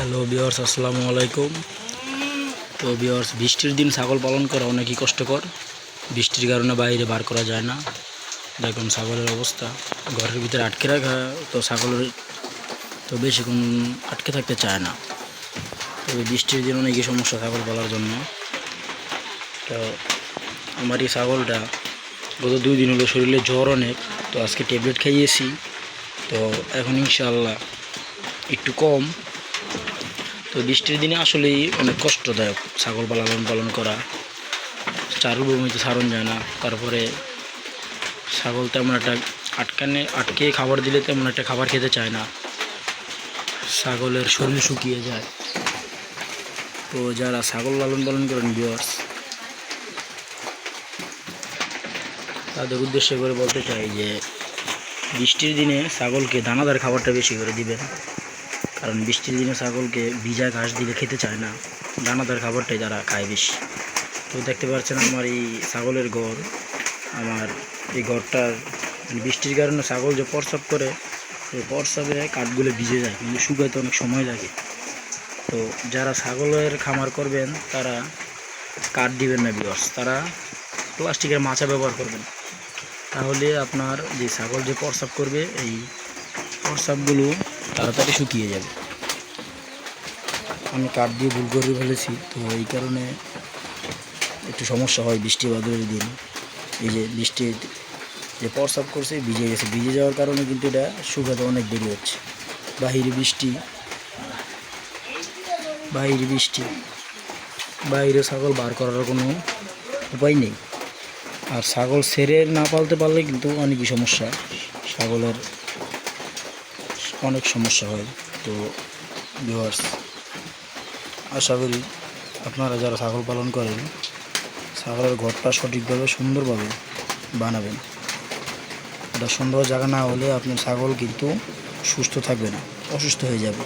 Hello viewers, আসসালামু আলাইকুম। তো ভিউয়ার্স, বৃষ্টির দিন ছাগল পালন করা অনেকই কষ্টকর। বৃষ্টির কারণে বাইরে বার করা যায় না। দেখুন ছাগলের অবস্থা, ঘরের ভিতরে আটকে রাখা। তো ছাগলের তো বেশিক্ষণ আটকে থাকতে চায় না। তবে বৃষ্টির দিন অনেকই সমস্যা ছাগল পালার জন্য। তো আমার এই ছাগলটা গত 2 দিন হলো শরীরে জ্বর অনেক। তো আজকে ট্যাবলেট খাইয়েছি। তো এখন ইনশাআল্লাহ একটু কম। তো বৃষ্টির দিনে আসলেই অনেক কষ্টদায়ক ছাগল পালন করা। চারুর ভূমিতে ছাড়ন যায় না। তারপরে ছাগল তেমন একটা আটকে খাবার দিলে তেমন একটা খাবার খেতে চায় না। ছাগলের শরীর শুকিয়ে যায়। তো যারা ছাগল পালন করেন ভিউয়ার্স, তাদের উদ্দেশ্য করে বলতে চাই যে বৃষ্টির দিনে ছাগলকে দানাদার খাবারটা বেশি করে দিবেন। কারণ বৃষ্টির দিনে ছাগলকে ভিজা ঘাস দিলে খেতে চায় না, দানাদার খাবারটাই তারা খায় বেশি। তো দেখতে পাচ্ছেন আমার এই ছাগলের ঘর। আমার এই ঘরটার বৃষ্টির কারণে ছাগল যে প্রস্রাব করে, সেই প্রস্রাবে কাঠগুলো ভিজে যায়, কিন্তু শুকাইতে অনেক সময় লাগে। তো যারা ছাগলের খামার করবেন তারা কাঠ দিবেন না ভিউয়ার্স, তারা প্লাস্টিকের মাচা ব্যবহার করবেন। তাহলে আপনার যে ছাগল যে প্রস্রাব করবে, এই প্রস্রাবগুলো তাড়াতাড়ি শুকিয়ে যাবে। আমি কাঠ দিয়ে ভুল করে ফেলেছি, তো এই কারণে একটু সমস্যা হয় বৃষ্টি বাদলের দিন। এই যে বৃষ্টি যে প্রস্রাব করছে ভিজে গেছে, ভিজে যাওয়ার কারণে কিন্তু এটা শুকাতে অনেক দেরি হচ্ছে। বাহিরে বাইরে ছাগল বার করার কোনো উপায় নেই। আর ছাগল ছেড়ে না পালতে পারলে কিন্তু অনেকই সমস্যা, ছাগলের অনেক সমস্যা হয়। তো ভিউয়ার্স, আশা করি আপনারা যারা ছাগল পালন করেন, ছাগলের ঘরটা সঠিকভাবে সুন্দরভাবে বানাবেন। এটা সুন্দর জায়গা না হলে আপনার ছাগল কিন্তু সুস্থ থাকবে না, অসুস্থ হয়ে যাবে।